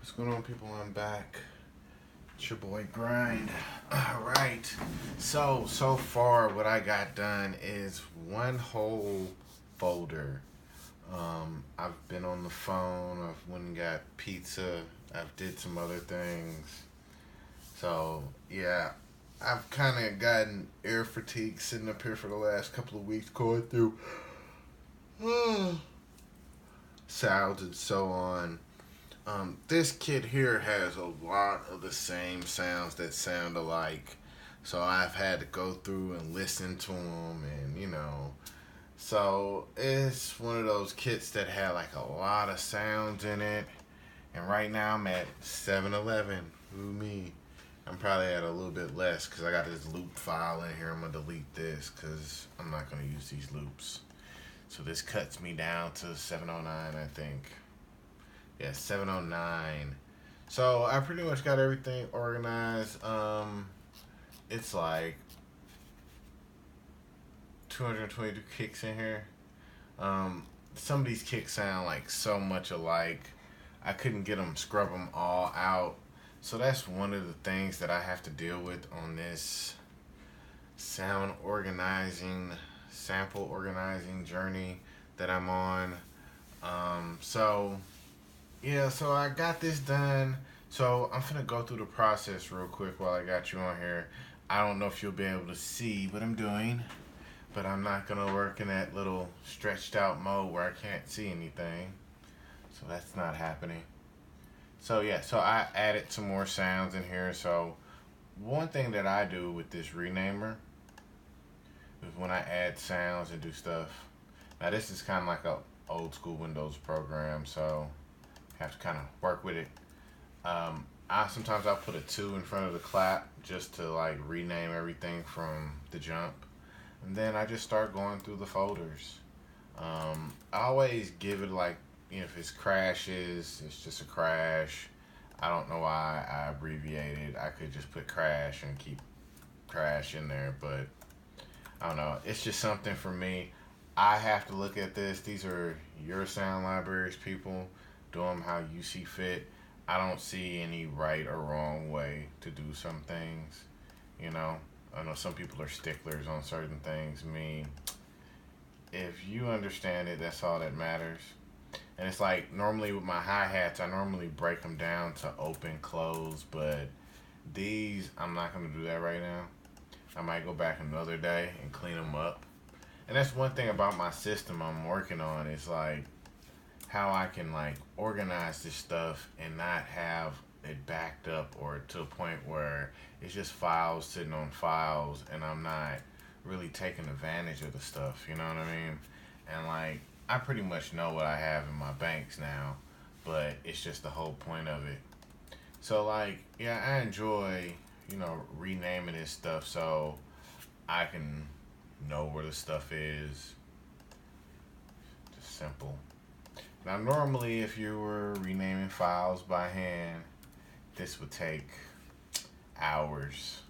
What's going on, people? I'm back. It's your boy GrYnD. Alright. So far, what I got done is one whole folder. I've been on the phone. I've went and got pizza. I've did some other things. So, yeah. I've kind of gotten air fatigue sitting up here for the last couple of weeks going through sounds and so on. This kid here has a lot of the same sounds that sound alike. So I've had to go through and listen to them, and so it's one of those kits that had like a lot of sounds in it. And right now I'm at 7-Eleven. Ooh, me. I'm probably at a little bit less because I got this loop file in here. I'm going to delete this because I'm not going to use these loops. So this cuts me down to 709, I think. Yeah, 709. So I pretty much got everything organized. It's like 222 kicks in here. Some of these kicks sound like so much alike. I couldn't get them, scrub them all out. So that's one of the things that I have to deal with on this sound organizing, sample organizing journey that I'm on. So I got this done. So I'm gonna go through the process real quick while I got you on here. I don't know if you'll be able to see what I'm doing, but I'm not gonna work in that little stretched out mode where I can't see anything. So that's not happening. So yeah, so I added some more sounds in here. So one thing that I do with this renamer is when I add sounds and do stuff. Now this is kind of like a old school Windows program, so have to kind of work with it. I'll put a 2 in front of the clap just to like rename everything from the jump, and then I just start going through the folders. I always give it like, if it's crashes, it's just a crash. I don't know why I abbreviated. I could just put crash and keep crash in there, but I don't know. It's just something for me. I have to look at this. These are your sound libraries, people. Do them how you see fit. I don't see any right or wrong way to do some things. I know some people are sticklers on certain things. Me, if you understand it, that's all that matters. And it's like normally with my hi-hats, I normally break them down to open, close, but these, I'm not going to do that right now. I might go back another day and clean them up. And that's one thing about my system I'm working on is like how I can like organize this stuff and not have it backed up or to a point where it's just files sitting on files and I'm not really taking advantage of the stuff, you know what I mean? And like I pretty much know what I have in my banks now, but it's just the whole point of it. So like, yeah, I enjoy, renaming this stuff so I can know where the stuff is. Just simple. Now, normally, if you were renaming files by hand, this would take hours.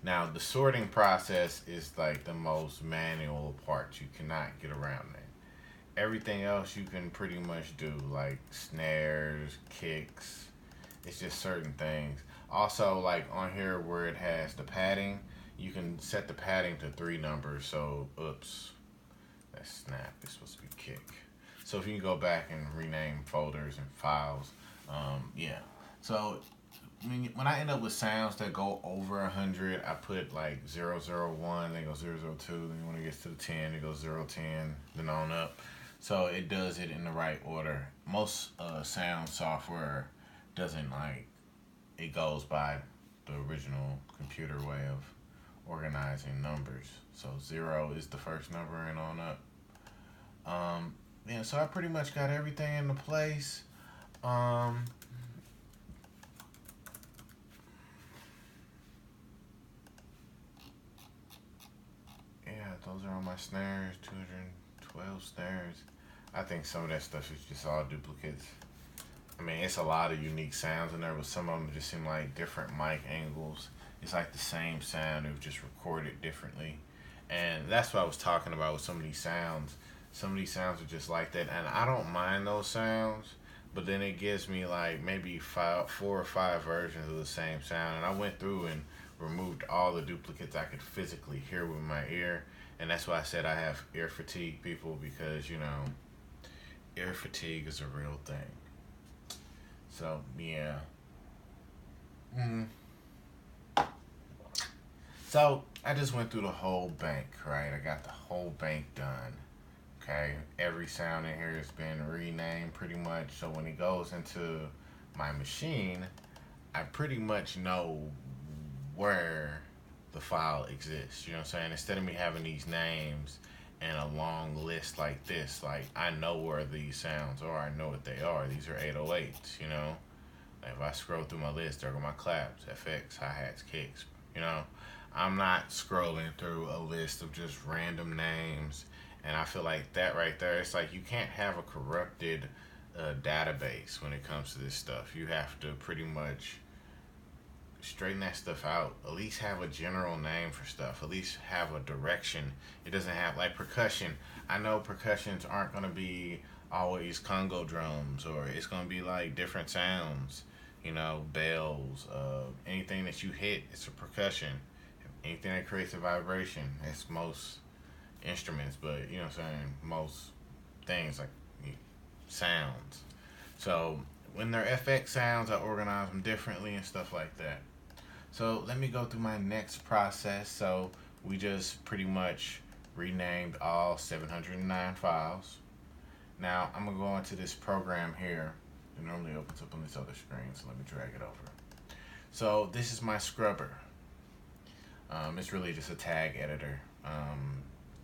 Now, the sorting process is like the most manual part. You cannot get around that. Everything else you can pretty much do, like snares, kicks. It's just certain things. Also, like on here where it has the padding, you can set the padding to 3 numbers. So, oops, that's snap. It's supposed to be kick. So if you can go back and rename folders and files, yeah. So when I end up with sounds that go over 100, I put like 001, then go 002, then when it gets to the 10, it goes 010, then on up. So it does it in the right order. Most sound software doesn't it goes by the original computer way of organizing numbers. So 0 is the first number and on up. Yeah, so I pretty much got everything into place. Yeah, those are all my snares, 212 snares. I think some of that stuff is just all duplicates. I mean, it's a lot of unique sounds in there, but some of them just seem like different mic angles. It's like the same sound, it was just recorded differently. And that's what I was talking about with some of these sounds. Some of these sounds are just like that, and I don't mind those sounds, but then it gives me like maybe 4 or 5 versions of the same sound. And I went through and removed all the duplicates I could physically hear with my ear. And that's why I said I have ear fatigue, people, because, ear fatigue is a real thing. So, yeah. Mm. So, I just went through the whole bank, right? I got the whole bank done. Okay, every sound in here has been renamed pretty much. So when it goes into my machine, I pretty much know where the file exists. You know what I'm saying? Instead of me having these names and a long list like this, like I know where these sounds are. I know what they are. These are 808s, Like if I scroll through my list, there go my claps, FX, hi-hats, kicks, I'm not scrolling through a list of just random names. And I feel like that right there, it's like you can't have a corrupted database when it comes to this stuff. You have to pretty much straighten that stuff out. At least have a general name for stuff. At least have a direction. It doesn't have like percussion. I know percussions aren't going to be always Congo drums, or it's going to be like different sounds. Bells, anything that you hit, it's a percussion. Anything that creates a vibration, it's most instruments, but you know what I'm saying, most things like sounds. So when they're FX sounds, I organize them differently and stuff like that. So let me go through my next process. So we just pretty much renamed all 709 files. Now I'm gonna go into this program here. It normally opens up on this other screen, so let me drag it over. So this is my scrubber. It's really just a tag editor.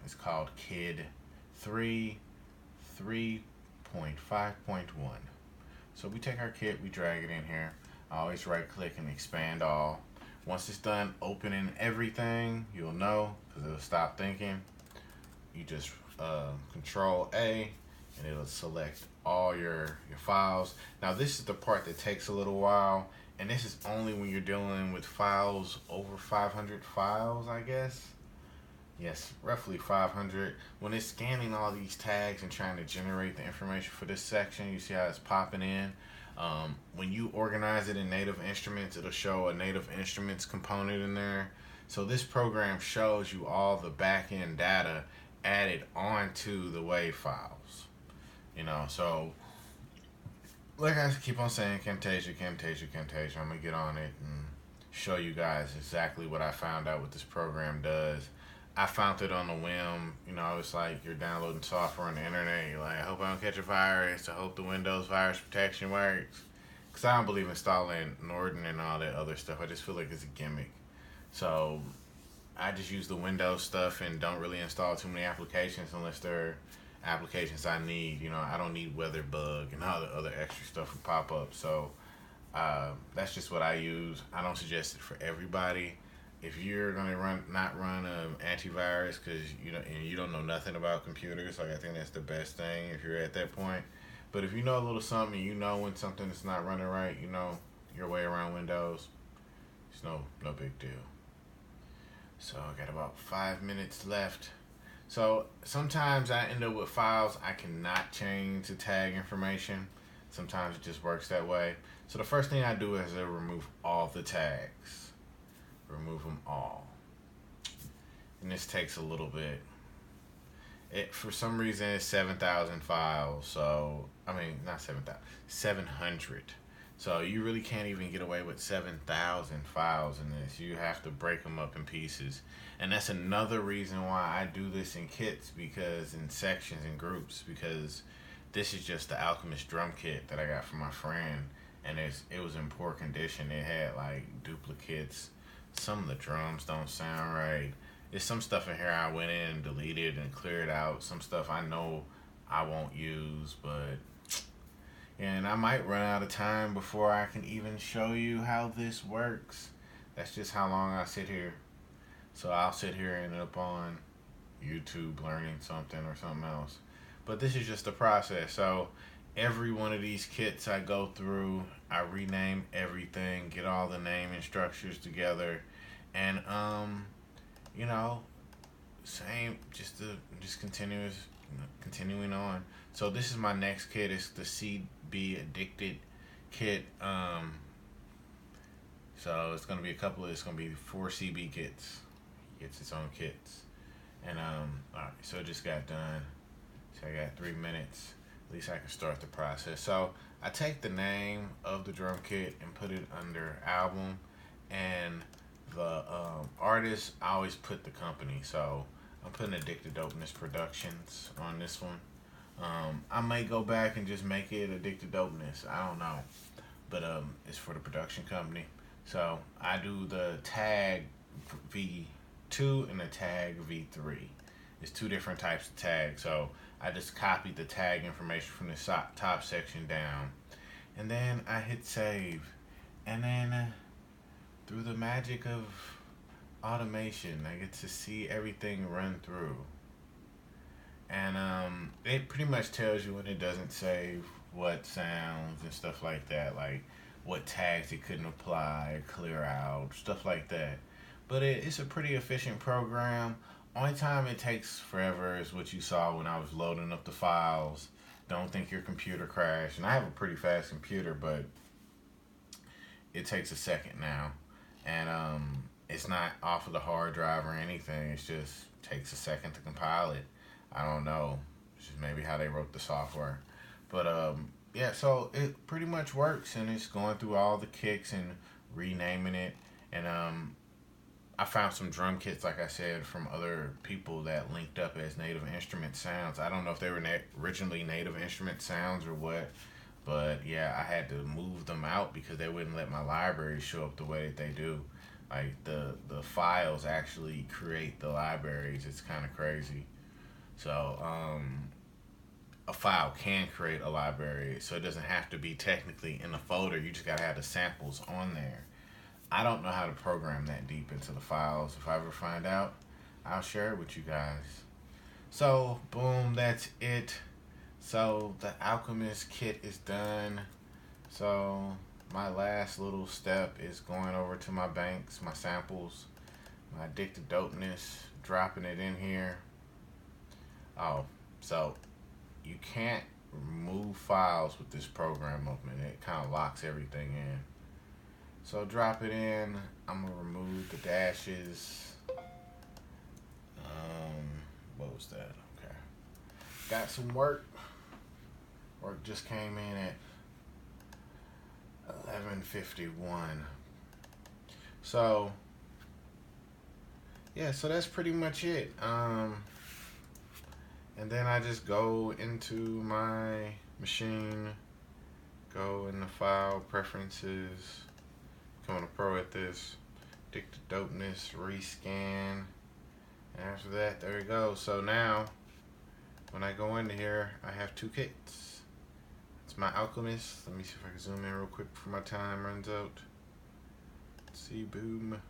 It's called KID 3.5.1. So we take our kit, we drag it in here. I always right click and expand all. Once it's done opening everything, you'll know because it'll stop thinking. You just Control A and it'll select all your files. Now this is the part that takes a little while, and this is only when you're dealing with files over 500 files, I guess. Yes, roughly 500. When it's scanning all these tags and trying to generate the information for this section, you see how it's popping in. When you organize it in Native Instruments, it'll show a Native Instruments component in there. So this program shows you all the back-end data added onto the WAV files. So like I keep on saying, Camtasia. I'm gonna get on it and show you guys exactly what I found out what this program does. I found it on a whim. It's like you're downloading software on the internet. You're like, I hope I don't catch a virus. I hope the Windows virus protection works. Because I don't believe installing Norton and all that other stuff. I just feel like it's a gimmick. So I just use the Windows stuff and don't really install too many applications unless they're applications I need. I don't need WeatherBug and all the other extra stuff will pop up. So that's just what I use. I don't suggest it for everybody. If you're gonna not run antivirus because you don't know nothing about computers, like I think that's the best thing if you're at that point. But if you know a little something, when something is not running right, your way around Windows, it's no big deal. So I got about 5 minutes left. So sometimes I end up with files I cannot change the tag information. Sometimes it just works that way. So the first thing I do is I remove all the tags. Remove them all. And this takes a little bit. For some reason it's 7,000 files. So, not 7,000, 700. So you really can't even get away with 7,000 files in this. You have to break them up in pieces. And that's another reason why I do this in kits, because in sections and groups, because this is just the Alchemist drum kit that I got from my friend. And it was in poor condition. It had like duplicates. Some of the drums don't sound right. There's some stuff in here I went in and deleted and cleared out. Some stuff I know I won't use, and I might run out of time before I can even show you how this works. That's just how long I sit here. So I'll sit here and end up on YouTube learning something or something else. But this is just the process. So every one of these kits I go through, I rename everything, get all the naming structures together, and same, just continuing on. So this is my next kit. It's the CB Addicted kit. So it's gonna be it's gonna be 4 CB kits. Gets its own kits. And alright, so it just got done. So I got 3 minutes. At least I can start the process. So I take the name of the drum kit and put it under album, and the artist, I always put the company. So I'm putting Addicted Dopeness Productions on this one. I may go back and just make it Addicted Dopeness. I don't know, but it's for the production company. So I do the tag V2 and the tag V3. It's 2 different types of tags. So I just copied the tag information from the top section down, and then I hit save, and then through the magic of automation, I get to see everything run through. And it pretty much tells you when it doesn't save what sounds and stuff like that, like what tags it couldn't apply, clear out, stuff like that. But it's a pretty efficient program. Only time it takes forever is what you saw when I was loading up the files. Don't think your computer crashed. And I have a pretty fast computer, but it takes a second now. And it's not off of the hard drive or anything. It just takes a second to compile it. I don't know. It's just maybe how they wrote the software. But yeah, so it pretty much works, and it's going through all the kicks and renaming it. And I found some drum kits, like I said, from other people that linked up as Native Instrument Sounds. I don't know if they were originally Native Instrument Sounds or what, but yeah, I had to move them out because they wouldn't let my library show up the way that they do. Like the files actually create the libraries. It's kind of crazy. So a file can create a library, so it doesn't have to be technically in the folder. You just gotta have the samples on there. I don't know how to program that deep into the files. If I ever find out, I'll share it with you guys. So boom, that's it. So the Alchemist kit is done. So my last little step is going over to my banks, my samples, my Addicted Dopeness, dropping it in here. Oh, so you can't remove files with this program open. It kind of locks everything in. So drop it in. I'm gonna remove the dashes. What was that? Okay. Got some work. Work just came in at 11:51. So yeah, so that's pretty much it. And then I just go into my machine, go in the file preferences, become a pro at this, Addicted Dopeness, rescan, and after that, there we go. So now, when I go into here, I have 2 kits. It's my Alchemist. Let me see if I can zoom in real quick before my time runs out. Let's see, boom.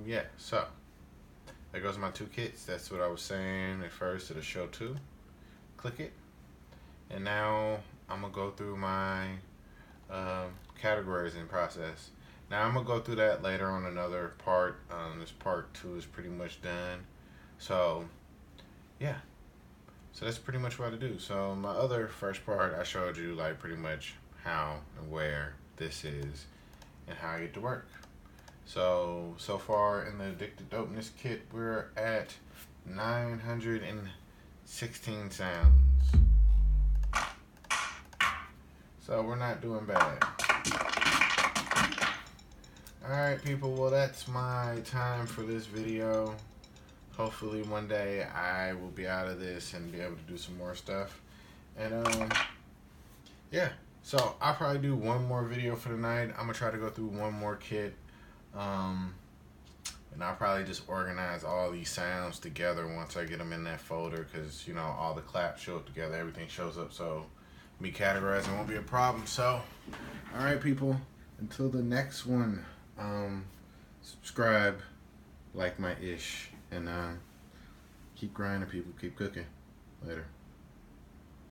Yeah, so there goes my 2 kits. That's what I was saying at first. It'll show 2. Click it. And now I'm going to go through my categorizing process. Now I'm going to go through that later on another part. This part 2 is pretty much done. So, yeah. So that's pretty much what I do. So my other first part, I showed you like pretty much how and where this is and how I get to work. So far in the Addicted Dopeness kit, we're at 916 sounds. So we're not doing bad. Alright people, well that's my time for this video. Hopefully one day I will be out of this and be able to do some more stuff. And yeah, so I'll probably do one more video for tonight. I'm gonna try to go through one more kit. And I'll probably just organize all these sounds together once I get them in that folder, because you know all the claps show up together, everything shows up, so me categorizing won't be a problem. So all right people, until the next one, subscribe, like my ish, and keep grinding people, keep cooking. Later.